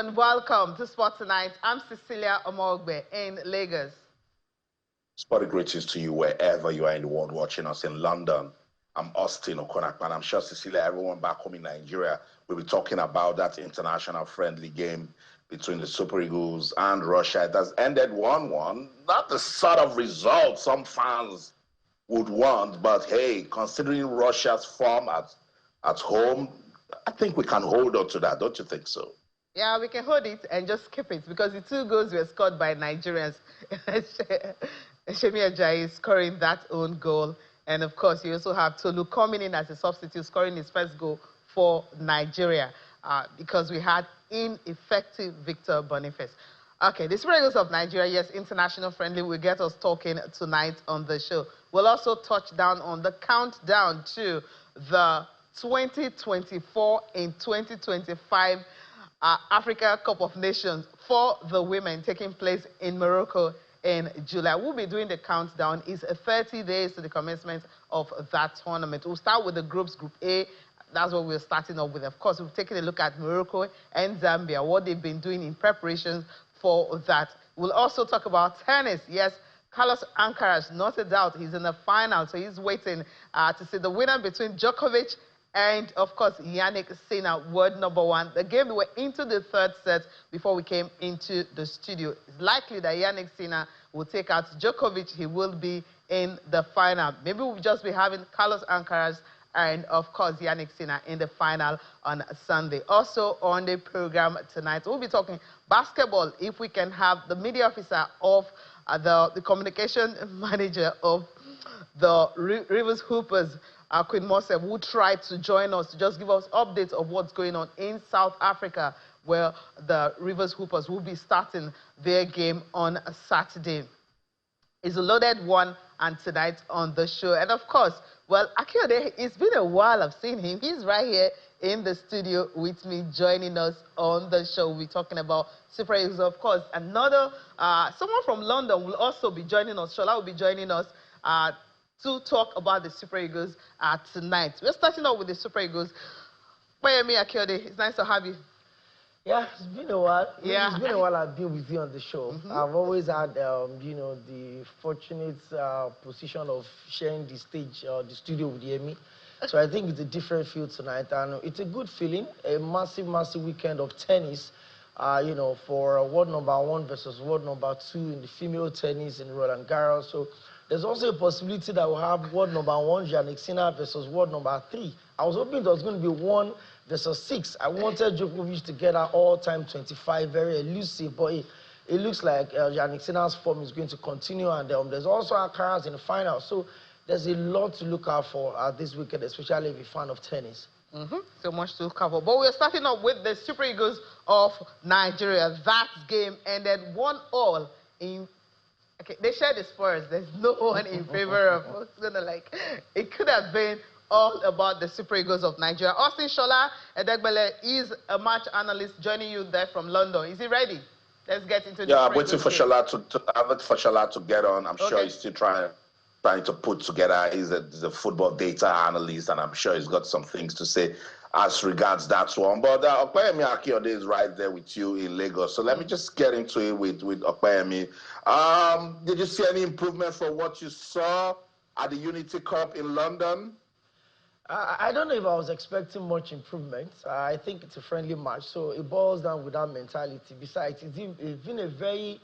and welcome to Sport Tonight. I'm Cecilia Omogbe in Lagos. Sport greetings to you wherever you are in the world watching us in London. I'm Austin Okonakpan. I'm sure Cecilia, everyone back home in Nigeria, will be talking about that international friendly game between the Super Eagles and Russia. It has ended 1-1. Not the sort of result some fans would want, but hey, considering Russia's form at home, I think we can hold on to that. Don't you think so? Yeah, we can hold it and just keep it because the 2 goals were scored by Nigerians. Shemi Ajayi scoring that own goal. And of course, you also have Tolu coming in as a substitute, scoring his first goal for Nigeria because we had ineffective Victor Boniface. Okay, the Super Eagles of Nigeria, yes, international friendly, will get us talking tonight on the show. We'll also touch down on the countdown to the 2024 and 2025 Africa Cup of Nations for the women taking place in Morocco in July. We'll be doing the countdown. It's 30 days to the commencement of that tournament. We'll start with the groups, Group A. That's what we're starting off with. Of course, we've taken a look at Morocco and Zambia, what they've been doing in preparations for that. We'll also talk about tennis. Yes, Carlos Alcaraz, not a doubt, he's in the final, so he's waiting to see the winner between Djokovic and, of course, Yannick Sinner, world number 1. The game, we were into the 3rd set before we came into the studio. It's likely that Yannick Sinner will take out Djokovic. He will be in the final. Maybe we'll just be having Carlos Alcaraz and, of course, Yannick Sinner in the final on Sunday. Also on the program tonight, we'll be talking basketball if we can have the media officer of the communication manager of the Rivers Hoopers, Queen Mosef, who tried to join us to just give us updates of what's going on in South Africa, where the Rivers Hoopers will be starting their game on Saturday. It's a loaded one, and tonight on the show. And of course, well, Akiode, it's been a while I've seen him. He's right here in the studio with me, joining us on the show. We're talking about Super Eagles, of course. Another, someone from London will also be joining us. Shola will be joining us to talk about the Super Eagles tonight. We're starting off with the Super Eagles. Bayemi Akiode, it's nice to have you. Yeah, it's been a while. Yeah. It's been a while I've been with you on the show. I've always had, you know, the fortunate position of sharing the stage, the studio with Yemi. So I think it's a different feel tonight, and it's a good feeling. A massive, massive weekend of tennis, you know, for world number 1 versus world number 2 in the female tennis in Roland Garros. So there's also a possibility that we'll have world number 1, Yannick Sinner, versus world number 3. I was hoping there was going to be 1 versus 6. I wanted Djokovic to get our all-time 25, very elusive, but it looks like Yannick Sinner's form is going to continue, and there's also Alcaraz in the final. So there's a lot to look out for this weekend, especially if you're a fan of tennis. So much to cover. But we're starting off with the Super Eagles of Nigeria. That game ended 1-1 in... Okay, they shared the spoils. There's no one in favor of who's gonna like. It could have been all about the Super Eagles of Nigeria. Austin Shola Edegbele is a match analyst joining you there from London. Is he ready? Let's get into the Yeah, I'm waiting for Shola to get on. I'm sure he's still trying to put together. He's a football data analyst, and I'm sure he's got some things to say as regards that one. But Okpeyemi Akiode is right there with you in Lagos. So let me just get into it with Okpeyemi. Did you see any improvement from what you saw at the Unity Cup in London? I don't know if I was expecting much improvement. I think it's a friendly match, so it boils down with that mentality. Besides, it's been a very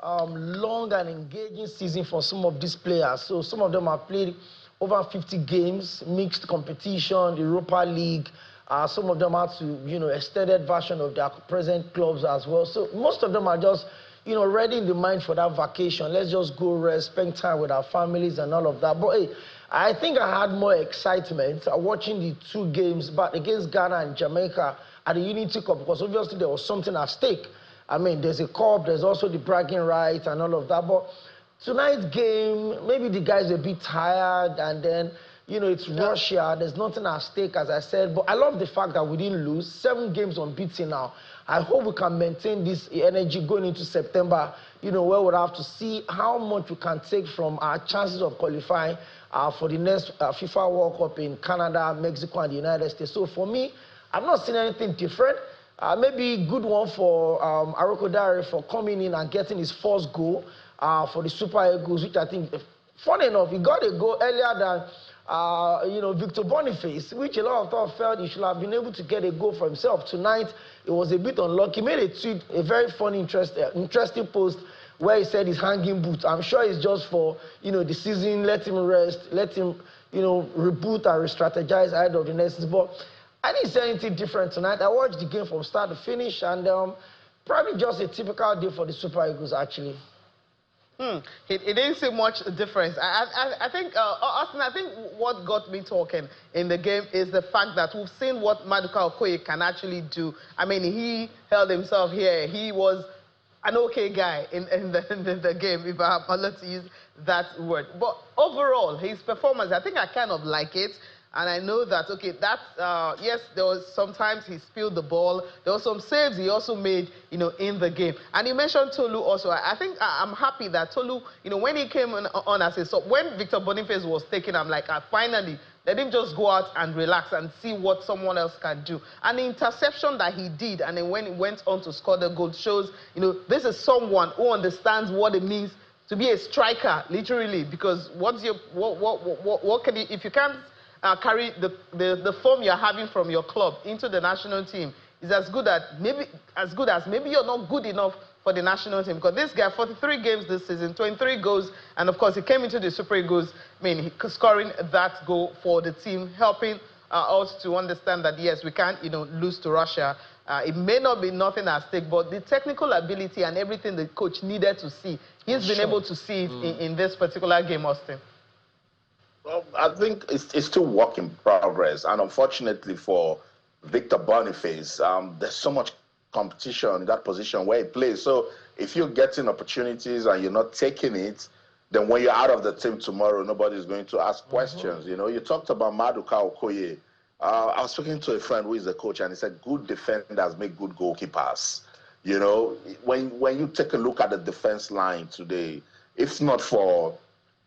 long and engaging season for some of these players. So some of them have played over 50 games, mixed competition, the Europa League. Some of them had to, you know, extended version of their present clubs as well. So most of them are just, you know, ready in the mind for that vacation. Let's just go rest, spend time with our families and all of that. But hey, I think I had more excitement watching the 2 games back against Ghana and Jamaica at the Unity Cup, because obviously there was something at stake. I mean, there's a cup, there's also the bragging rights and all of that. But tonight's game, maybe the guys are a bit tired, and then, you know, it's Russia. There's nothing at stake, as I said. But I love the fact that we didn't lose. 7 games unbeaten now. I hope we can maintain this energy going into September, you know, where we'll have to see how much we can take from our chances of qualifying for the next FIFA World Cup in Canada, Mexico, and the United States. So for me, I'm not seeing anything different. Maybe good one for Arokodare for coming in and getting his first goal for the Super Eagles, which I think, funny enough, he got a goal earlier than Victor Boniface, which a lot of thought felt he should have been able to get a goal for himself. Tonight, it was a bit unlucky. He made a tweet, a very funny, interesting post where he said he's hanging boots. I'm sure it's just for, the season, let him rest, let him, reboot and re-strategize ahead of the next season. But I didn't say anything different tonight. I watched the game from start to finish, and probably just a typical day for the Super Eagles, actually. It didn't see much difference. I think, Austin, I think what got me talking in the game is the fact that we've seen what Maduka Okoye can actually do. I mean, he held himself here. He was an okay guy in the game, if I'm allowed to use that word. But overall, his performance, I think I kind of like it. And I know that, okay, that's, yes, there was sometimes he spilled the ball. There were some saves he also made, in the game. And you mentioned Tolu also. I think I'm happy that Tolu, when he came on as a sub, when Victor Boniface was taken, I'm like, finally, let him just go out and relax and see what someone else can do. And the interception that he did, and then when he went on to score the goal, shows, this is someone who understands what it means to be a striker, literally, because what can he, if you can't carry the form you're having from your club into the national team, is as good as maybe you're not good enough for the national team. Because this guy, 43 games this season, 23 goals, and of course he came into the Super Eagles, scoring that goal for the team, helping us to understand that yes, we can't lose to Russia. It may not be nothing at stake, but the technical ability and everything the coach needed to see, he's been able to see it in this particular game, Austin. Well, I think it's still work in progress. And unfortunately for Victor Boniface, there's so much competition in that position where he plays. So if you're getting opportunities and you're not taking it, then when you're out of the team tomorrow, nobody's going to ask questions. You talked about Maduka Okoye. I was speaking to a friend who is a coach, and he said good defenders make good goalkeepers. When you take a look at the defense line today, if not for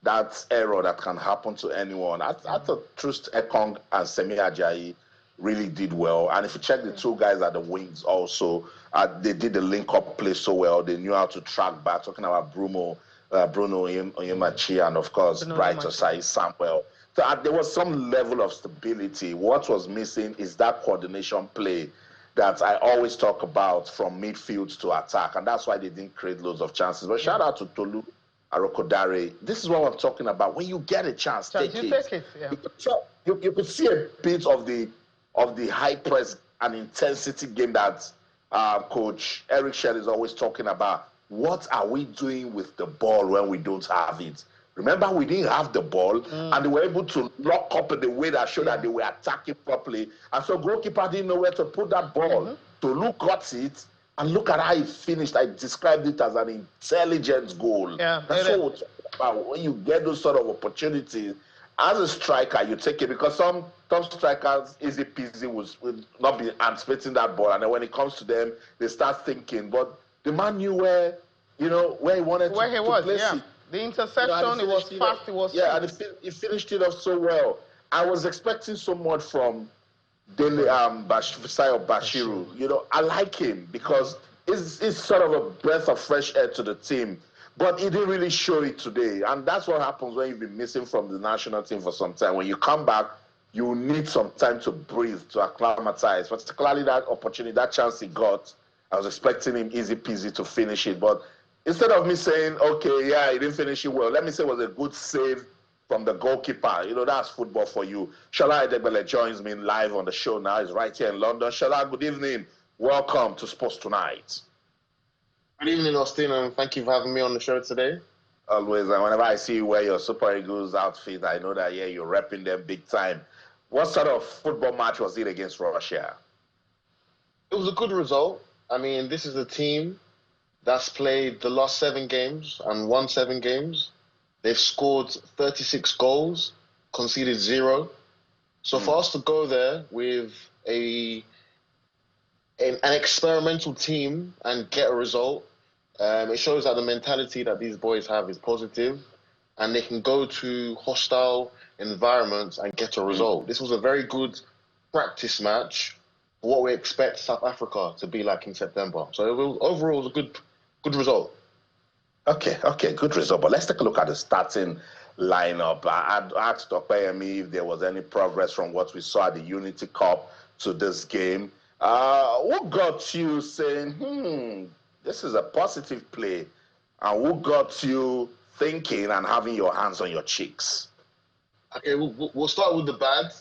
that error that can happen to anyone, I thought Trust Ekong and Semi Ajayi really did well. And if you check the two guys at the wings also, they did the link-up play so well. They knew how to track back, talking about Bruno Onyemachi, and of course, Bright Osai Samuel. So there was some level of stability. What was missing is that coordination play that I always talk about from midfield to attack, and that's why they didn't create loads of chances. But shout out to Tolu Arokodare. This is what I'm talking about. When you get a chance, take it. Yeah. You could see a bit of the high press and intensity game that Coach Eric Shell is always talking about. What are we doing with the ball when we don't have it? Remember, we didn't have the ball, and they were able to lock up in the way that showed that they were attacking properly. And so goalkeeper didn't know where to put that ball. Tolu got it, and look at how he finished. I described it as an intelligent goal. Yeah, that's what we're talking about. When you get those sort of opportunities, as a striker, you take it, because some strikers, easy peasy, would not be anticipating that ball, and then when it comes to them, they start thinking. But the man knew where he wanted to place it. The interception, it was fast, it was and he finished it off so well. I was expecting so much from Dele Fisayo Bashiru. I like him because it's sort of a breath of fresh air to the team. But he didn't really show it today. And that's what happens when you've been missing from the national team for some time. When you come back, you need some time to breathe, to acclimatize. Particularly that opportunity, that chance he got, I was expecting him easy peasy to finish it. But instead of me saying, okay, yeah, he didn't finish it well, let me say it was a good save from the goalkeeper. That's football for you. Shola Edegbele joins me live on the show now. He's right here in London. Shola, good evening. Welcome to Sports Tonight. Good evening, Austin, and thank you for having me on the show today. Always. And whenever I see you wear your Super Eagles outfit, I know that, yeah, you're repping them big time. What sort of football match was it against Russia? It was a good result. I mean, this is a team that's played the last 7 games and won 7 games. They've scored 36 goals, conceded 0. So for us to go there with an experimental team and get a result, it shows that the mentality that these boys have is positive, and they can go to hostile environments and get a result. This was a very good practice match for what we expect South Africa to be like in September. So overall, it was a good result. Okay, good result. But let's take a look at the starting lineup. I asked Okpeyemi if there was any progress from what we saw at the Unity Cup to this game. What got you saying, this is a positive play? And what got you thinking and having your hands on your cheeks? Okay, we'll start with the bad.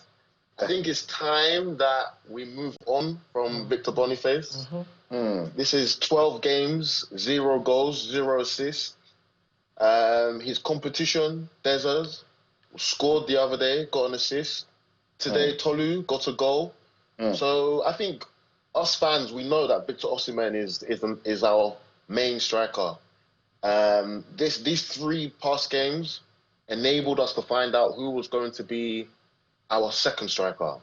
I think it's time that we move on from Victor Boniface. This is 12 games, 0 goals, 0 assists. His competition, Dezers, scored the other day, got an assist. Today, Tolu got a goal. So I think us fans, we know that Victor Osimhen is our main striker. These 3 past games enabled us to find out who was going to be our second striker.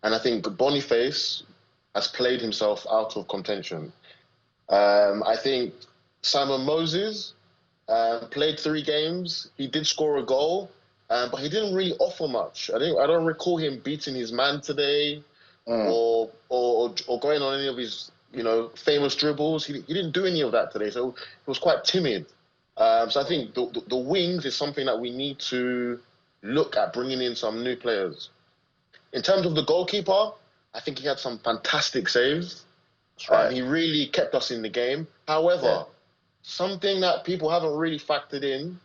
And I think Boniface has played himself out of contention. I think Simon Moses played 3 games. He did score a goal, but he didn't really offer much. I don't recall him beating his man today or going on any of his famous dribbles. He didn't do any of that today, so he was quite timid. So I think the wings is something that we need to look at bringing in some new players. In terms of the goalkeeper, I think he had some fantastic saves. Right. He really kept us in the game. However, something that people haven't really factored in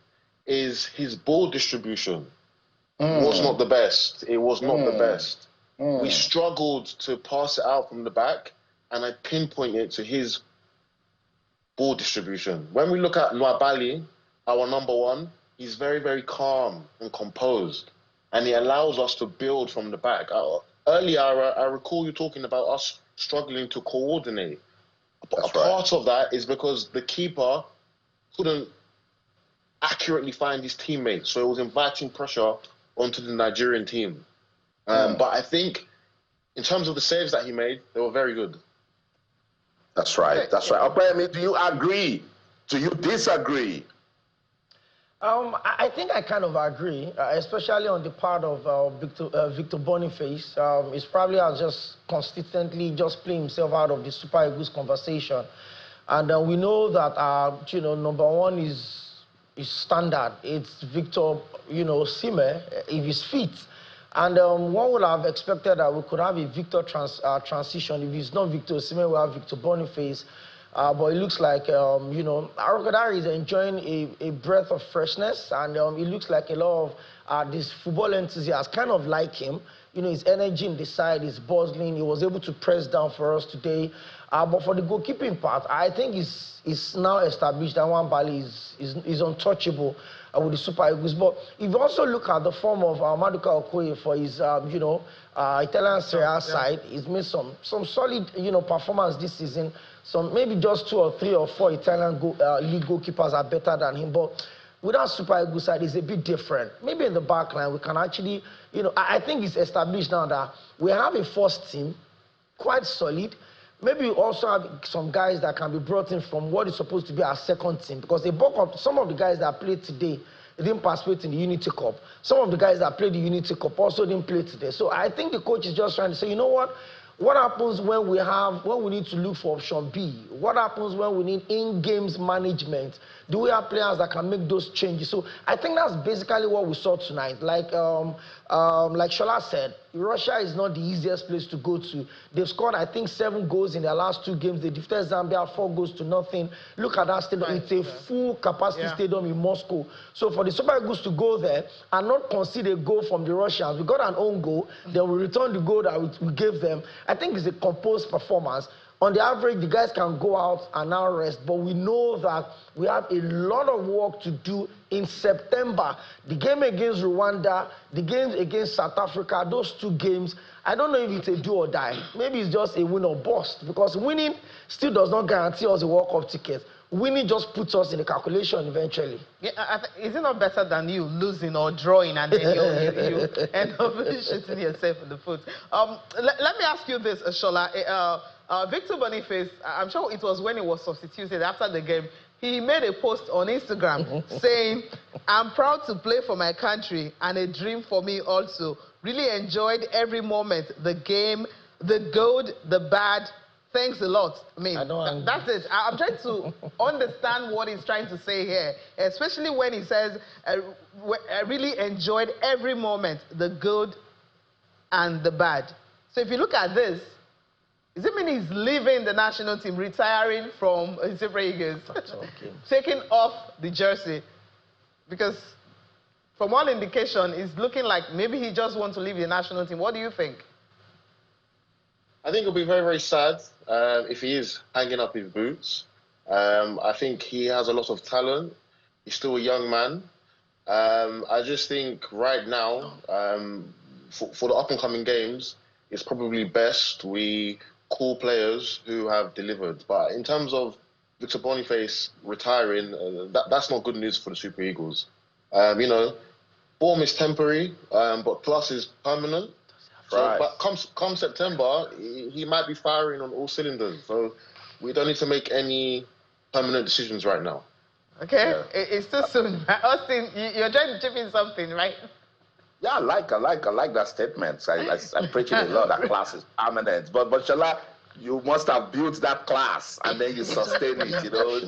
is his ball distribution. Was not the best. It was not the best. We struggled to pass it out from the back, and I pinpoint it to his ball distribution. When we look at Nwabali, our number 1, he's very, very calm and composed, and he allows us to build from the back. Earlier, I recall you talking about us struggling to coordinate. Part of that is because the keeper couldn't accurately find his teammates, so it was inviting pressure onto the Nigerian team. But I think in terms of the saves that he made, they were very good. That's right. Okpeyemi, do you agree? Do you disagree? I think I kind of agree, especially on the part of Victor Boniface. He's probably just consistently just playing himself out of the Super Eagles conversation. And we know that, number 1 is standard. It's Victor, Osimhen, if he's fit. And one would have expected that we could have a Victor transition. If it's not Victor Osimhen, we'll have Victor Boniface. But it looks like, Arokodare is enjoying a breath of freshness, and it looks like a lot of these football enthusiasts kind of like him. His energy in the side is buzzing. He was able to press down for us today. But for the goalkeeping part, I think it's now established that Nwabali is untouchable with the Super Eagles. But if you also look at the form of Maduka Okoye for his, Italian Serie A side, he's made some solid, performance this season. Maybe just 2 or 3 or 4 Italian league goalkeepers are better than him. But with our Super Eagles side, it's a bit different. Maybe in the back line, we can actually, I think it's established now that we have a first team, quite solid. Maybe we also have some guys that can be brought in from what is supposed to be our second team, because some of the guys that played today, they didn't participate in the Unity Cup. Some of the guys that played the Unity Cup also didn't play today. So I think the coach is just trying to say, you know what? What happens when we need to look for option B? What happens when we need in-games management? Do we have players that can make those changes? So I think that's basically what we saw tonight. Like Shola said, Russia is not the easiest place to go to. They've scored, I think, 7 goals in their last 2 games. They defeated Zambia 4-0. Look at that stadium. It's a full capacity stadium in Moscow. So for the Super Eagles to go there and not concede a goal from the Russians, we got an own goal, then we returned the goal that we gave them. I think it's a composed performance. On the average, the guys can go out and now rest, but we know that we have a lot of work to do in September. The game against Rwanda, the games against South Africa, those 2 games, I don't know if it's a do or die. Maybe it's just a win or bust, because winning still does not guarantee us a World Cup ticket. Winning just puts us in the calculation eventually. Yeah, is it not better than you losing or drawing and then you end up shooting yourself in the foot? Let me ask you this, Shola. Victor Boniface, I'm sure it was when he was substituted after the game, he made a post on Instagram saying, "I'm proud to play for my country and a dream for me also. Really enjoyed every moment, the game, the good, the bad. Thanks a lot. I mean, that's it. I'm trying to understand what he's trying to say here, especially when he says, I really enjoyed every moment, the good and the bad. So if you look at this, does it mean he's leaving the national team, retiring from Super Eagles, taking off the jersey? Because from all indication, it's looking like maybe he just wants to leave the national team. What do you think? I think it'll be very, very sad if he is hanging up his boots. I think he has a lot of talent. He's still a young man. I just think right now, for the up-and-coming games, it's probably best we call players who have delivered. But in terms of Victor Boniface retiring, that's not good news for the Super Eagles. You know, form is temporary, but class is permanent. So, but come September, he might be firing on all cylinders. So we don't need to make any permanent decisions right now. Okay, yeah. It's too soon. Austin, you're trying to chip in something, right? Yeah, I like that statement. I preach it a lot. That class is permanent. But Shala, you must have built that class and then you sustain it. You know,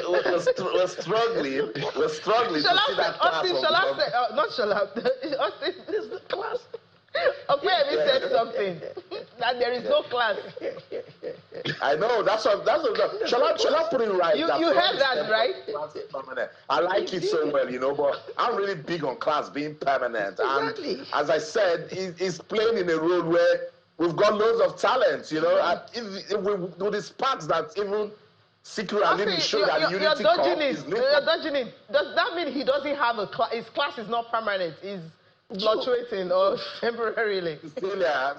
we're struggling. We're struggling to see that class. Austin, Shala said, not Shala. Austin, this is the class. Okay, he said something that there is no class. I know that's what Shala put it right. You heard that, right? I like it so well, you know, but I'm really big on class being permanent. Exactly. And as I said, he's playing in a role where we've got loads of talent, you know. And with the sparks that even Sikura didn't show that Unity Cup is You're dodging it. Does that mean he doesn't have a class? His class is not permanent. He's fluctuating or temporarily.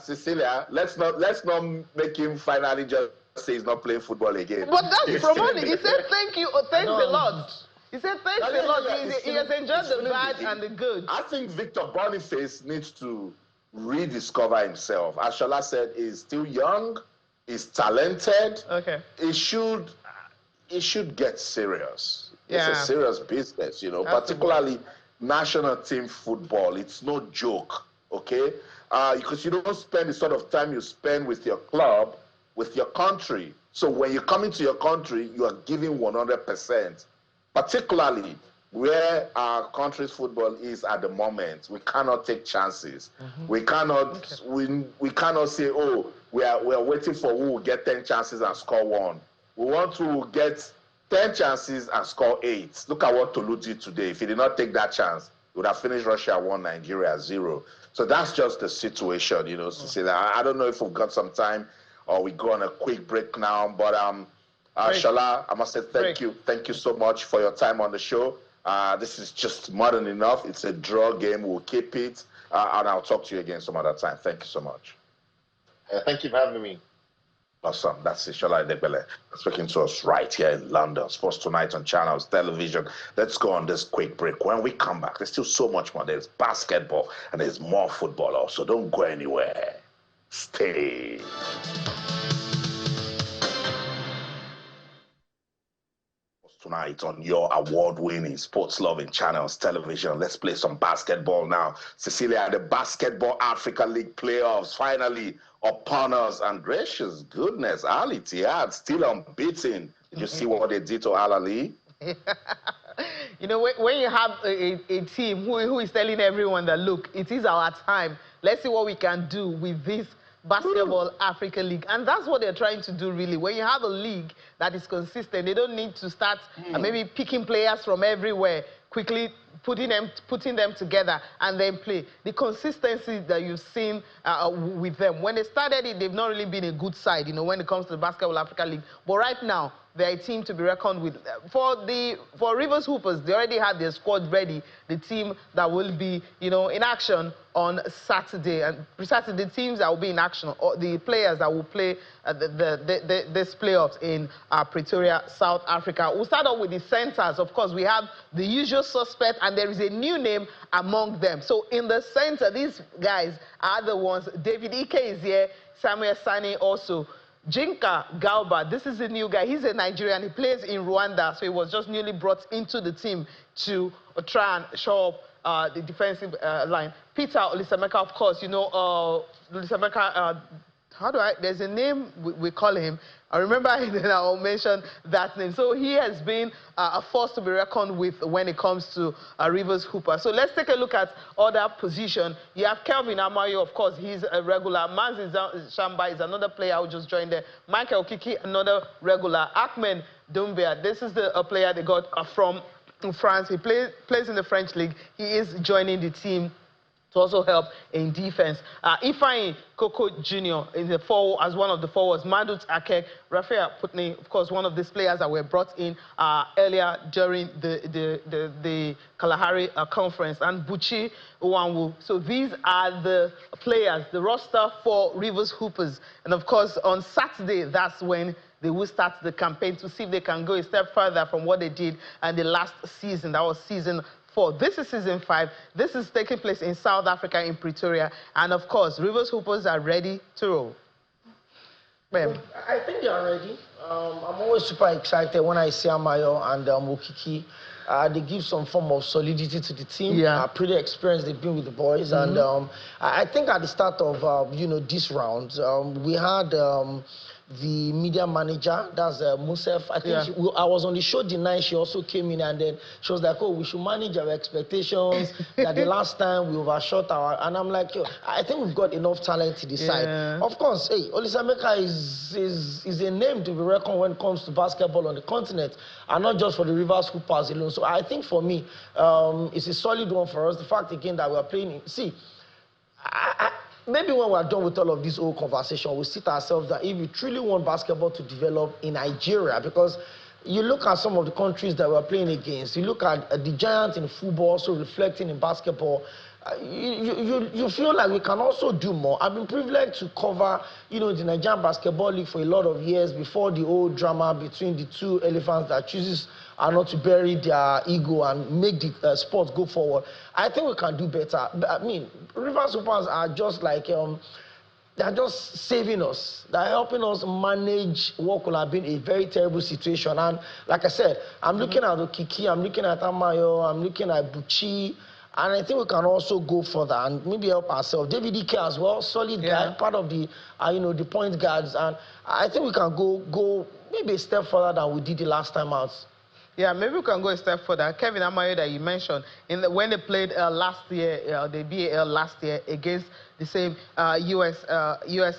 Cecilia, let's not make him finally just say he's not playing football again. But that's from on. He said thank you, thanks a lot. He said thanks a lot. He has enjoyed the bad and the good. I think Victor Boniface needs to rediscover himself. As Shala said, he's still young, he's talented. Okay. He should get serious. Yeah. It's a serious business, you know, particularly national team football. It's no joke, okay? Because you don't spend the sort of time you spend with your club, with your country. So when you come into your country, you are giving 100%, particularly where our country's football is at the moment. We cannot take chances. We cannot we cannot say, oh, we are waiting for who will get 10 chances and score 1. We want to get 10 chances and score 8. Look at what Tolu did today. If he did not take that chance, he would have finished Russia 1, Nigeria 0. So that's just the situation, you know, to say that. I don't know if we've got some time or we go on a quick break now, but Shala, I must say thank you. Thank you so much for your time on the show. This is just more than enough. It's a draw game. We'll keep it. And I'll talk to you again some other time. Thank you so much. Thank you for having me. Awesome. That's Shola Idegbele speaking to us right here in London. Sports Tonight on Channels Television. Let's go on this quick break. When we come back, there's still so much more. There's basketball and there's more football also. Don't go anywhere. Stay. Tonight on your award-winning sports-loving Channels Television. Let's play some basketball now. Cecilia, the Basketball Africa League playoffs finally upon us, and gracious goodness, Al Ittihad still unbeaten. Did you see what they did to Al Ali? You know, when you have a team who is telling everyone that, look, it is our time. Let's see what we can do with this Basketball Africa League. And that's what they're trying to do, really. When you have a league that is consistent, they don't need to start maybe picking players from everywhere, quickly putting them together and then play. The consistency that you've seen with them. When they started it, they've not really been a good side, you know, when it comes to the Basketball Africa League. But right now, they're a team to be reckoned with. For Rivers Hoopers, they already had their squad ready, the team that will be, you know, in action on Saturday. And precisely the teams that will be in action, or the players that will play this playoffs in Pretoria, South Africa. We'll start off with the centers. Of course, we have the usual suspect, and there is a new name among them. So in the center, these guys are the ones. David Ike is here, Samuel Sani also. Jinka Galba, this is a new guy. He's a Nigerian. He plays in Rwanda, so he was just newly brought into the team to try and show the defensive line. Peter Olisameka, of course, you know, Olisameka, there's a name we call him. I remember I'll mention that name. So he has been a force to be reckoned with when it comes to Rivers Hooper. So let's take a look at other position. You have Kelvin Amayo, of course, he's a regular. Manzi Shamba is another player who just joined there. Michael Kiki, another regular. Ahmed Doumbia, this is the player they got from France. He plays in the French league. He is joining the team to also help in defense. Ifeanyi Koko Jr. in the forward, as one of the forwards. Madut Akek, Rafael Putney, of course, one of these players that were brought in earlier during the Kalahari conference, and Buchi Uwanwu. So these are the players, the roster for Rivers Hoopers. And of course, on Saturday, that's when they will start the campaign to see if they can go a step further from what they did in the last season. That was season 4. This is season 5. This is taking place in South Africa, in Pretoria. And of course, Rivers Hoopers are ready to roll. I think they are ready. I'm always super excited when I see Amayo and Okiki. They give some form of solidity to the team. Yeah. Pretty experienced they've been with the boys. And I think at the start of this round, we had the media manager, that's Musef. I think I was on the show the night she also came in, and then she was like, oh, we should manage our expectations, that the last time we overshot our, and I'm like, yo, I think we've got enough talent to decide. Of course, hey, Olisameka is a name to be reckoned when it comes to basketball on the continent, and not just for the Rivers Hoopers alone. So I think for me, it's a solid one for us. The fact, again, that we're playing, maybe when we're done with all of this old conversation, we'll sit ourselves that if you truly want basketball to develop in Nigeria, because you look at some of the countries that we're playing against, you look at the giants in football also reflecting in basketball, you feel like we can also do more. I've been privileged to cover, the Nigerian Basketball League for a lot of years before the old drama between the two elephants that chooses not to bury their ego and make the sport go forward. I think we can do better. I mean, Rivers Hoopers are just like, they're just saving us. They're helping us manage what could have been a very terrible situation. And like I said, I'm looking at Okiki, I'm looking at Amayo, I'm looking at Buchi, and I think we can also go further and maybe help ourselves. David Ike as well, solid guy, part of the, the point guards. And I think we can go maybe a step further than we did the last time out. Yeah, maybe we can go a step further. Kevin Amayo that you mentioned, when they played last year, the BAL last year against the same US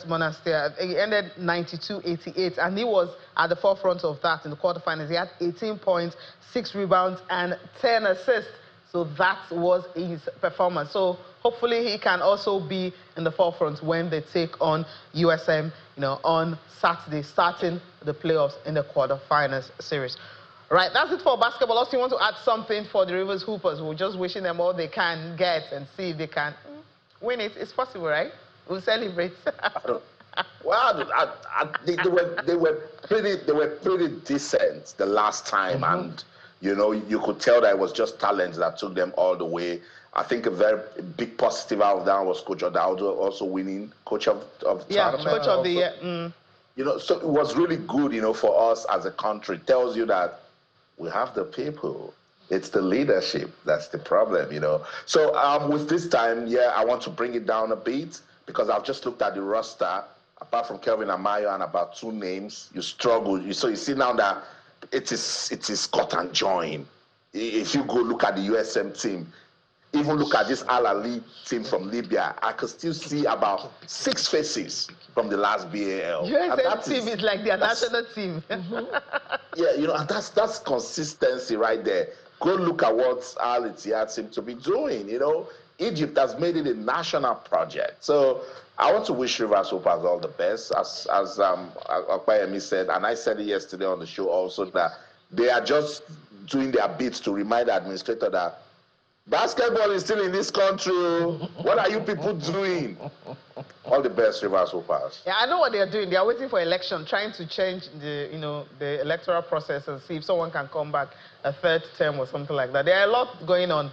Monastir, it ended 92-88, and he was at the forefront of that in the quarterfinals. He had 18 points, 6 rebounds, and 10 assists. So that was his performance. So hopefully he can also be in the forefront when they take on USM, on Saturday, starting the playoffs in the quarterfinals series. Right, that's it for basketball. Also, you want to add something for the Rivers Hoopers? We're just wishing them all they can get and see if they can win it. It's possible, right? We'll celebrate. Well, they were pretty decent the last time, and you could tell that it was just talent that took them all the way. I think a very big positive out of that was Coach Odaudo also winning Coach of Tottenham. Coach of the year. So it was really good, for us as a country. It tells you that we have the people. It's the leadership that's the problem, So with this time, I want to bring it down a bit because I've just looked at the roster. Apart from Kelvin Amayo and about 2 names, you struggle. So you see now that it is cut and join. If you go look at the USM team, even look at this Al Ali team from Libya, I could still see about 6 faces from the last BAL. USM team is like their national team. And that's consistency right there. Go look at what Al Ittihad seem to be doing. Egypt has made it a national project. So I want to wish Rivers Hoopers all the best. As Akpayemi said, and I said it yesterday on the show also, that they are just doing their bit to remind the administrator that basketball is still in this country. What are you people doing? All the best, Rivers Hoopers. Yeah, I know what they're doing. They are waiting for election, trying to change the electoral process and see if someone can come back a 3rd term or something like that. There are a lot going on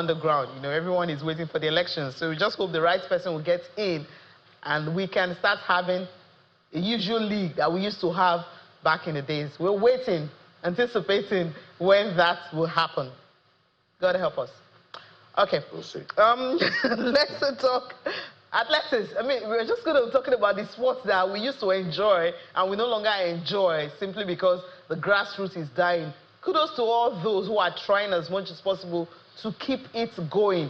the ground. Everyone is waiting for the elections. So we just hope the right person will get in and we can start having a usual league that we used to have back in the days. We're waiting, anticipating when that will happen. God help us. Okay. We'll see. Let's talk athletics. I mean, we're just going to be talking about the sports that we used to enjoy and we no longer enjoy simply because the grassroots is dying. Kudos to all those who are trying as much as possible to keep it going.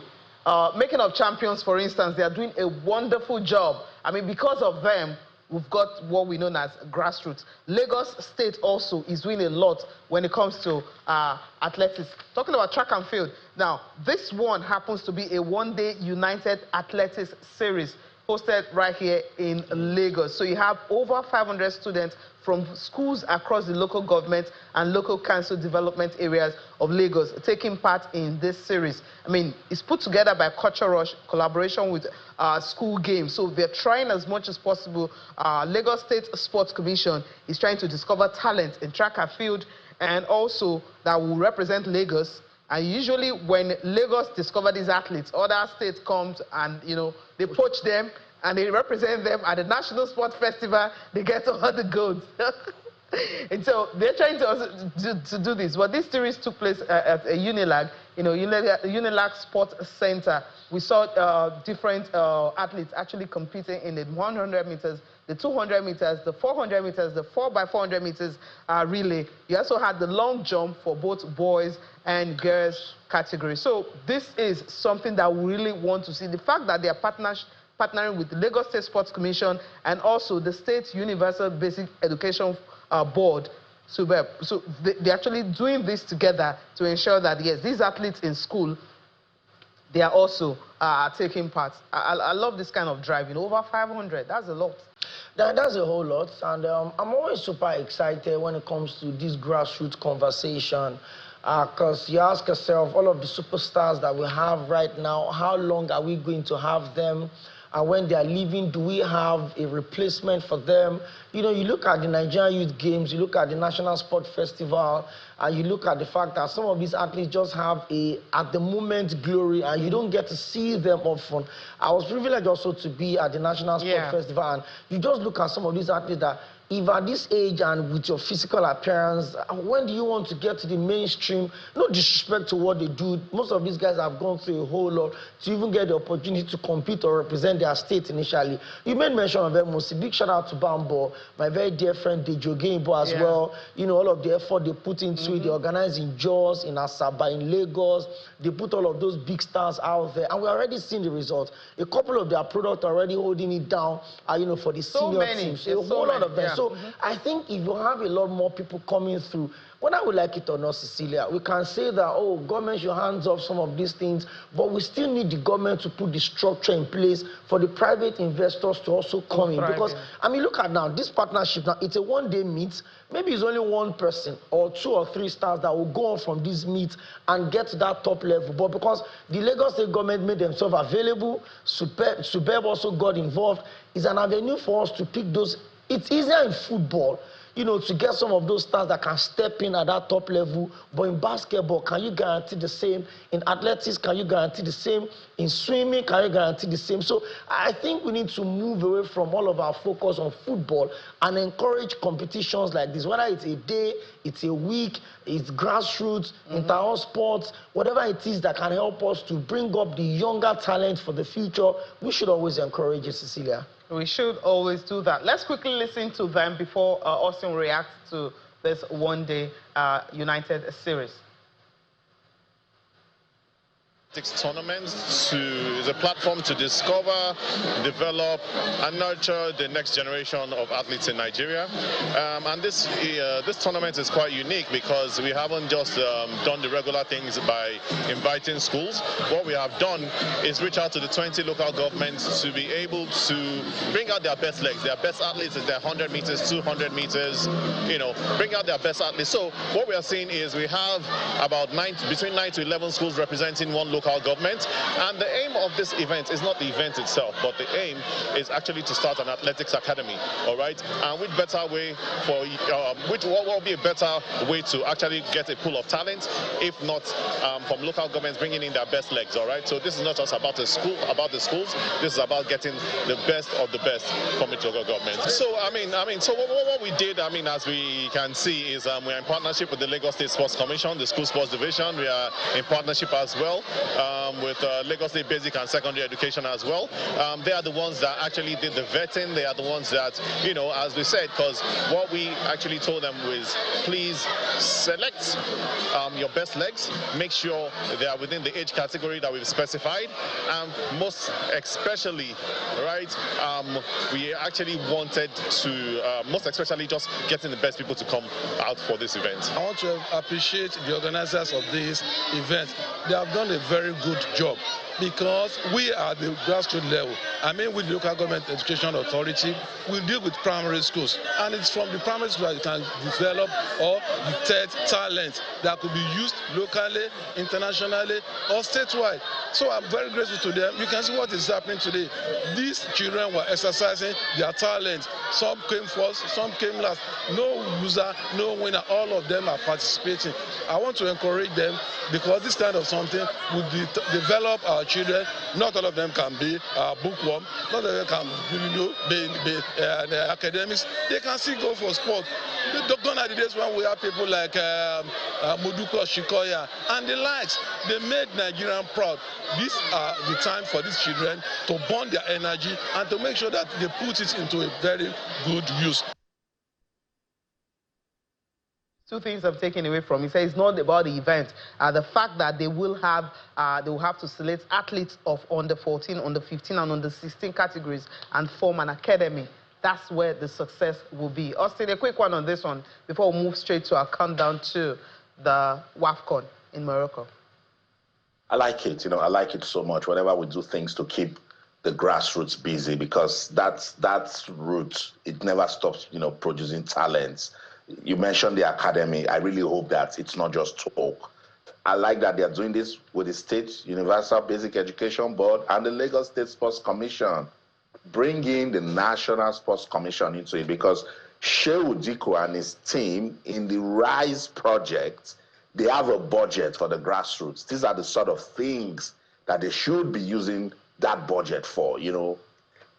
Making of champions, for instance, they are doing a wonderful job. I mean, because of them, we've got what we know as grassroots. Lagos State also is doing a lot when it comes to athletics. Talking about track and field. Now, this one happens to be a one-day United Athletics series hosted right here in Lagos. So you have over 500 students from schools across the local government and local council development areas of Lagos taking part in this series. I mean, it's put together by Culture Rush, collaboration with school games. So they're trying as much as possible. Lagos State Sports Commission is trying to discover talent in track and field and also that will represent Lagos. And usually when Lagos discover these athletes, other states come and, you know, they poach them and they represent them at the National Sport Festival. They get all the gold. And so they're trying to also do this. But this series took place at a Unilag, you know, Unilag Sports Center. We saw different athletes actually competing in the 100 meters, the 200 meters, the 400 meters, the 4x400 meters relay. You also had the long jump for both boys and girls category. So this is something that we really want to see. The fact that they are partnering with the Lagos State Sports Commission and also the State Universal Basic Education Board. So they're actually doing this together to ensure that, yes, these athletes in school, they are also taking part. I love this kind of drive. You know, over 500, that's a lot. That's a whole lot. And I'm always super excited when it comes to this grassroots conversation. Because you ask yourself, all of the superstars that we have right now, how long are we going to have them? And when they are leaving, do we have a replacement for them? You know, you look at the Nigerian Youth Games, you look at the National Sport Festival, and you look at the fact that some of these athletes just have at the moment, glory, and you don't get to see them often. I was privileged also to be at the National Sport Festival, and you just look at some of these athletes that, if at this age and with your physical appearance, when do you want to get to the mainstream? No disrespect to what they do. Most of these guys have gone through a whole lot to even get the opportunity to compete or represent their state initially. You made mention of Emosi. Big shout out to Bambo, my very dear friend Dejo Gamebo as well. You know, all of the effort they put into it. They organize in Jos, in Asaba, in Lagos. They put all of those big stars out there. And we're already seeing the results. A couple of their products are already holding it down, you know, for the senior teams. A whole lot of them. So I think if you have a lot more people coming through, whether we like it or not, Cecilia, we can say that, oh, government should hands off some of these things, but we still need the government to put the structure in place for the private investors to also come in. Because, I mean, look at now, this partnership, now, it's a one-day meet. Maybe it's only one person or 2 or 3 stars that will go on from this meet and get to that top level. But because the Lagos State government made themselves available, Superb also got involved, it's an avenue for us to pick those. It's easier in football, you know, to get some of those stars that can step in at that top level. But in basketball, can you guarantee the same? In athletics, can you guarantee the same? In swimming, can you guarantee the same? So I think we need to move away from all of our focus on football and encourage competitions like this. Whether it's a day, it's a week, it's grassroots, inter-house sports, whatever it is that can help us to bring up the younger talent for the future, we should always encourage it, Cecilia. We should always do that. Let's quickly listen to them before Austin reacts to this one-day United series. Tournament is a platform to discover, develop, and nurture the next generation of athletes in Nigeria. And this tournament is quite unique because we haven't just done the regular things by inviting schools. What we have done is reach out to the 20 local governments to be able to bring out their best legs, their best athletes in their 100 meters, 200 meters, you know, bring out their best athletes. So what we are seeing is we have about between 9 to 11 schools representing one local government, and the aim of this event is not the event itself, but the aim is actually to start an athletics academy. All right, and which better way for what will be a better way to actually get a pool of talent if not from local governments bringing in their best legs. All right, so this is not just about the schools. This is about getting the best of the best from each local government. So so what we did, as we can see, is we are in partnership with the Lagos State Sports Commission, the School Sports Division. We are in partnership as well with Lagos State Basic and Secondary Education as well. They are the ones that actually did the vetting. They are the ones that, you know, as we said, because what we actually told them was, please select your best legs, make sure they are within the age category that we've specified, and most especially, right, we actually wanted to, most especially just getting the best people to come out for this event. I want to appreciate the organizers of this event. They have done a very good job, because we are the grassroots level. I mean, with the local government education authority, we deal with primary schools, and it's from the primary school that you can develop or detect talent that could be used locally, internationally, or statewide. So I'm very grateful to them. You can see what is happening today. These children were exercising their talent. Some came first, some came last. No loser, no winner. All of them are participating. I want to encourage them, because this kind of something would develop our children. Not all of them can be bookworm. Not all of them can be academics. They can still go for sport. Gone are the days when we have people like Moduko Shikoya and the likes. They made Nigerian proud. These are the time for these children to burn their energy and to make sure that they put it into a very good use. Two things I'm taking away from it. It's not about the event. The fact that they will have to select athletes of under 14, under 15, and under 16 categories and form an academy. That's where the success will be. Austin, a quick one on this one before we move straight to our countdown to the WAFCON in Morocco. I like it. You know, I like it so much. Whenever we do things to keep the grassroots busy, because that's root. It never stops, you know, producing talents. You mentioned the academy. I really hope that it's not just talk. I like that they're doing this with the State Universal Basic Education Board and the Lagos State Sports Commission. Bring in the National Sports Commission into it, because Shehu Diko and his team in the RISE project, they have a budget for the grassroots. These are the sort of things that they should be using that budget for, you know.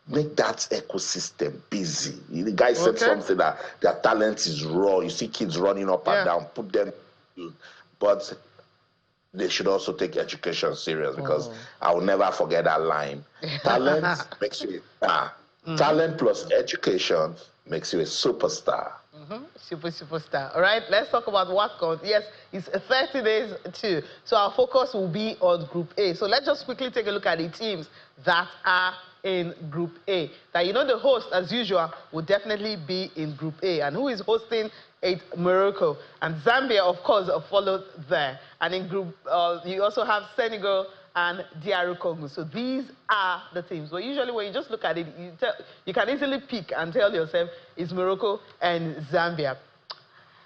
Make that ecosystem busy. The guy said something that their talent is raw. You see kids running up and down, put them, but they should also take education serious, because I will never forget that line. Talent makes you a star. Talent plus education makes you a superstar. Superstar. All right, let's talk about WAFCON. Yes, it's 30 days too. So our focus will be on Group A. So let's just quickly take a look at the teams that are in Group A. Now, you know, the host, as usual, will definitely be in Group A. And who is hosting? It's Morocco. And Zambia, of course, followed there. And in Group, you also have Senegal and DR Congo. So these are the teams. But usually when you just look at it, you can easily pick and tell yourself it's Morocco and Zambia.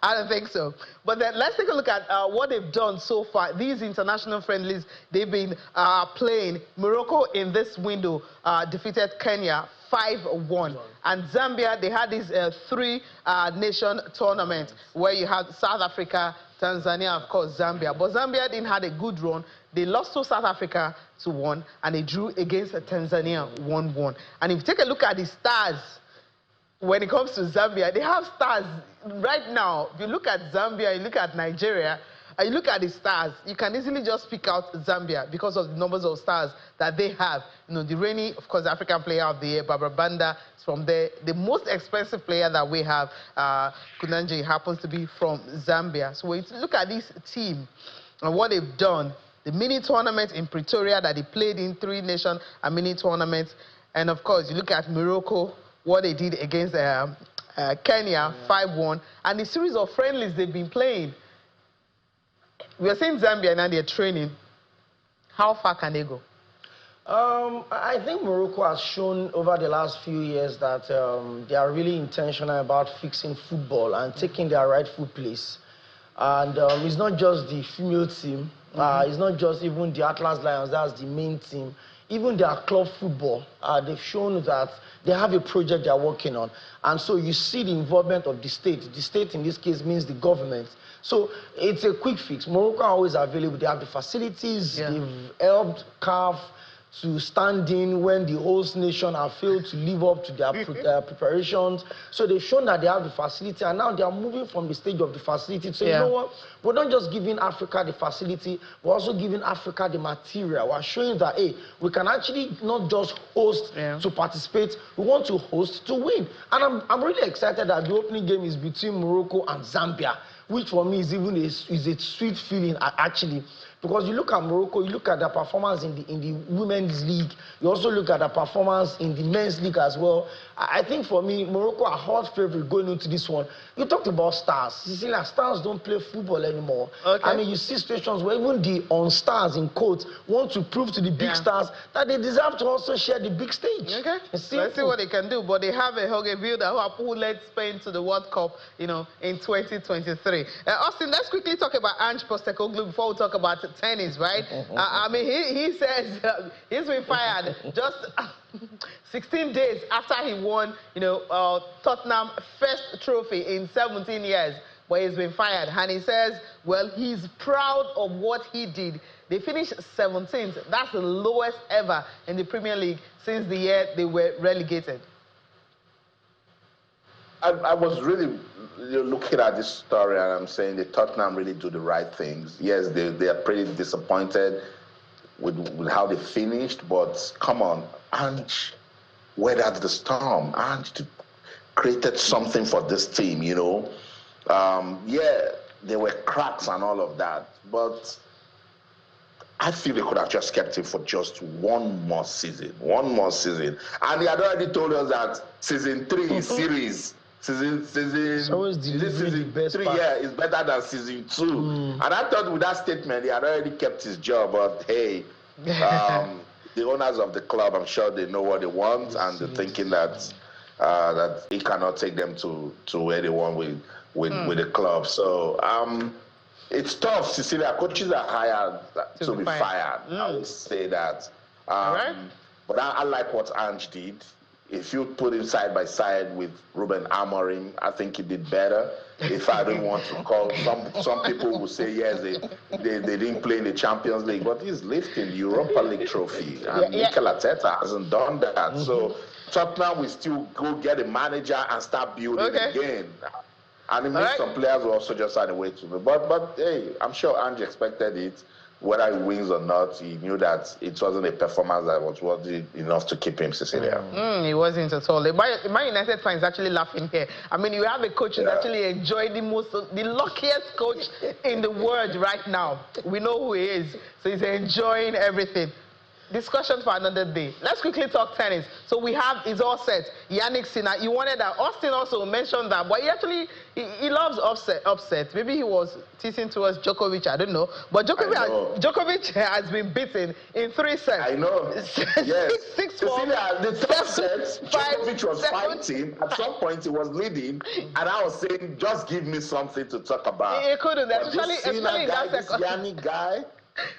I don't think so. But then let's take a look at what they've done so far. These international friendlies, they've been playing. Morocco in this window defeated Kenya 5-1. And Zambia, they had this three-nation tournament where you had South Africa, Tanzania, of course, Zambia. But Zambia didn't have a good run. They lost to South Africa 2-1, and they drew against Tanzania 1-1. And if you take a look at the stars, when it comes to Zambia, they have stars right now. If you look at Zambia, you look at Nigeria, and you look at the stars, you can easily just pick out Zambia because of the numbers of stars that they have. You know, the reigning, of course, African player of the year, Barbara Banda, is from there. The most expensive player that we have, Kunanje, happens to be from Zambia. So when you look at this team and what they've done, the mini tournament in Pretoria that they played in, three-nation and mini tournaments, and of course, you look at Morocco, what they did against Kenya, 5-1, and the series of friendlies they've been playing. We are seeing Zambia now, they're training. How far can they go? I think Morocco has shown over the last few years that they are really intentional about fixing football and taking their rightful place. And it's not just the female team, it's not just even the Atlas Lions, that's the main team. Even their club football, they've shown that they have a project they're working on. And so you see the involvement of the state. The state in this case means the government. So it's a quick fix. Morocco are always available. They have the facilities. They've helped CAF to stand in when the host nation have failed to live up to their preparations. So they've shown that they have the facility, and now they are moving from the stage of the facility. So you know what? We're not just giving Africa the facility, we're also giving Africa the material. We're showing that, hey, we can actually not just host to participate, we want to host to win. And I'm really excited that the opening game is between Morocco and Zambia, which for me is even a sweet feeling, actually. Because you look at Morocco, you look at their performance in the women's league, you also look at their performance in the men's league as well. I think for me, Morocco are hot favorite going into this one. You talked about stars. Cecilia, stars don't play football anymore. I mean, you see situations where even the on-stars, in quotes, want to prove to the big stars that they deserve to also share the big stage. Let's see what they can do. But they have a Jorge Vilda who led Spain to the World Cup, you know, in 2023. Austin, let's quickly talk about Ange Postecoglou before we talk about tennis, right? I mean, he says he's been fired just 16 days after he won, you know, Tottenham first trophy in 17 years. But he's been fired, and he says, well, he's proud of what he did. They finished 17th. That's the lowest ever in the Premier League since the year they were relegated. I was really looking at this story, and I'm saying the Tottenham really do the right things. Yes, they are pretty disappointed with how they finished, but come on, Ange weathered the storm. Ange created something for this team, you know. Yeah, there were cracks and all of that, but I feel they could have just kept it for just one more season. And he had already told us that season 3 series. Season the best 3, part. yeah, is better than season 2. And I thought with that statement, he had already kept his job. But hey, the owners of the club, I'm sure they know what they want, and they're thinking that that he cannot take them to where they want with the club. So it's tough. Cecilia, coaches are hired to be fired. I would say that. But I like what Ange did. If you put him side by side with Ruben Amorim, I think he did better. If I don't want to call, some people will say, yes, they didn't play in the Champions League, but he's lifting the Europa League trophy. And Mikel Arteta hasn't done that. So Tottenham will still go get a manager and start building again. And it means some players will also just find a way to. But hey, I'm sure Ange expected it. Whether he wins or not, he knew that it wasn't a performance that was worthy enough to keep him, Cecilia. He wasn't at all. My United fans actually laughing here. I mean, you have a coach who's actually enjoying the luckiest coach in the world right now. We know who he is, so he's enjoying everything. Discussion for another day. Let's quickly talk tennis. So we have, it's all set. Yannick Sinner, you wanted that. Austin also mentioned that, but he actually, he loves upset. Maybe he was teasing towards Djokovic, I don't know. But Djokovic has been beaten in 3 sets. I know. Yes. 6-4. The third set, Djokovic was fighting. At some point, he was leading, and I was saying, just give me something to talk about. He couldn't, especially in that second. Yannick guy.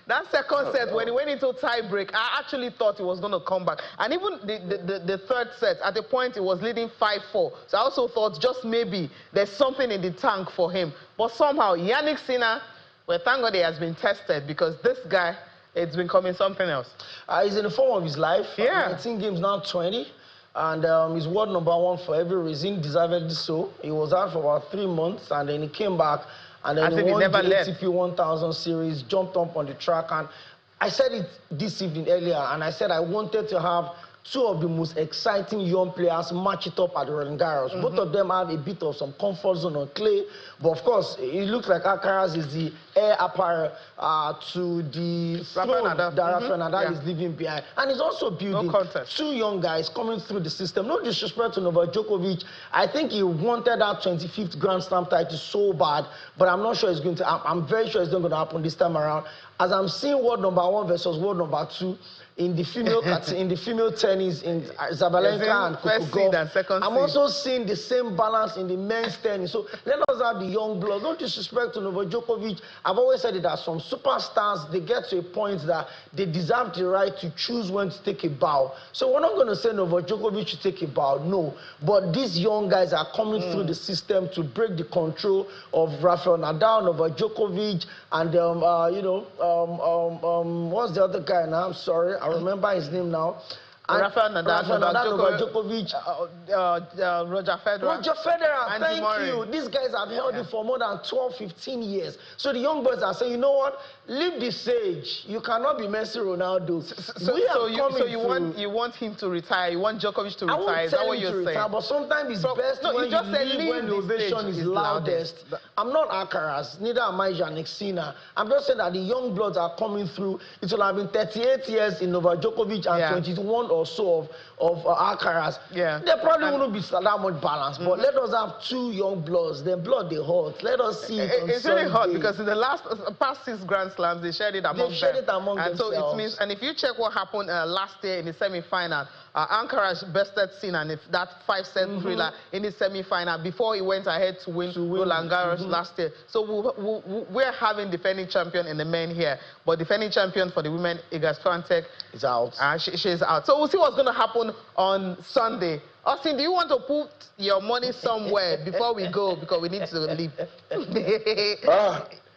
That second set, when he went into tie break, I actually thought he was going to come back. And even the third set, at the point, he was leading 5-4. So I also thought just maybe there's something in the tank for him. But somehow, Yannick Sinner, well, thank God he has been tested, because this guy, it's been coming something else. He's in the form of his life. Yeah. 19 games, now 20. And he's world #1 for every reason, deservedly so. He was out for about 3 months, and then he came back. And then he won the ATP 1000 series, jumped up on the track. And I said it this evening earlier, and I said I wanted to have 2 of the most exciting young players match it up at Roland Garros. Both of them have a bit of some comfort zone on clay. But of course, it looks like Alcaraz is the heir apparent to the throne that Rafael Nadal is leaving behind. And he's also building 2 young guys coming through the system. No disrespect to Novak Djokovic. I think he wanted that 25th Grand Slam title so bad, but I'm not sure it's going to. I'm very sure it's not going to happen this time around. As I'm seeing world #1 versus world #2 in the female tennis in Zabalenka and Coco, I'm also seeing the same balance in the men's tennis. So let us have the young blood. No disrespect to Novak Djokovic. I've always said it that some superstars, they get to a point that they deserve the right to choose when to take a bow. So we're not going to say Novak Djokovic should take a bow, no. But these young guys are coming through the system to break the control of Rafael Nadal, Novak Djokovic, and what's the other guy now? I'm sorry. I remember his name now. Rafael Nadal, Novak Djokovic, Roger Federer. Roger Federer, Andy thank Murray. you. These guys have held it for more than 12, 15 years. So the young boys are saying, you know what? Leave the stage. You cannot be Messi, Ronaldo. You want him to retire? You want Djokovic to retire? I won't Is that tell what him you're to saying? retire, but sometimes it's best when you leave when the ovation is loudest. I'm not Alcaraz, neither am I Jannik Sinner. I'm just saying that the young bloods are coming through. It will have been 38 years in Novak Djokovic and 21 or so of Alcaraz. Yeah. There probably wouldn't be that much balance, but let us have two young bloods. Their blood, they hot. Let us see it on It's Sunday. really hot because in the past 6 Grand Slams, they shared it among them. And so it means, and if you check what happened last year in the semi-final, Alcaraz bested Sinner and that 5-set thriller in the semi-final before he went ahead to win Roland Garros last year. So we're having defending champion in the men here, but defending champion for the women, Iga Swiatek, is out. She's out. So we'll see what's going to happen on Sunday. Austin, do you want to put your money somewhere before we go? Because we need to leave.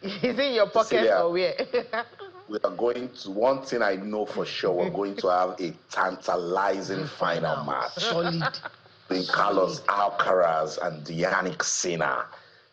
Is it in your pocket Cecilia, or where? we are going to, one thing I know for sure, we're going to have a tantalizing final match. Solid. Between Carlos Alcaraz and Jannik Sinner.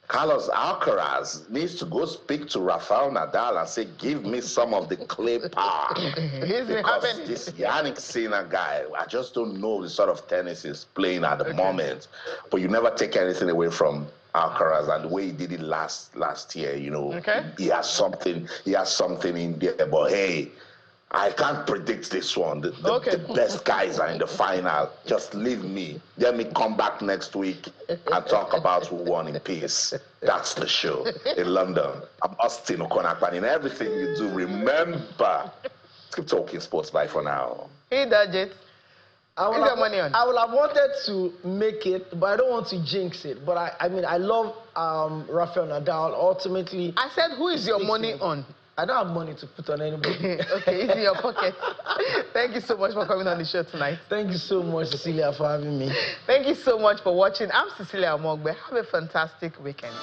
Carlos Alcaraz needs to go speak to Rafael Nadal and say, give me some of the clay power. Because this Jannik Sinner guy, I just don't know the sort of tennis he's playing at the moment. But you never take anything away from Alcaraz and the way he did it last year, you know. He has something in there. But hey, I can't predict this one. The best guys are in the final. Just leave me. Let me come back next week and talk about who won in peace. That's the show in London. I'm Austin Okonakpan. In everything you do, remember, keep talking sports. Bye for now. Hey, Dajit. I would have wanted to make it, but I don't want to jinx it. But I mean, I love Rafael Nadal. Ultimately, I said, who is your money on? I don't have money to put on anybody. Okay, it's in your pocket. Thank you so much for coming on the show tonight. Thank you so much, Cecilia, for having me. Thank you so much for watching. I'm Cecilia Omogbe. Have a fantastic weekend.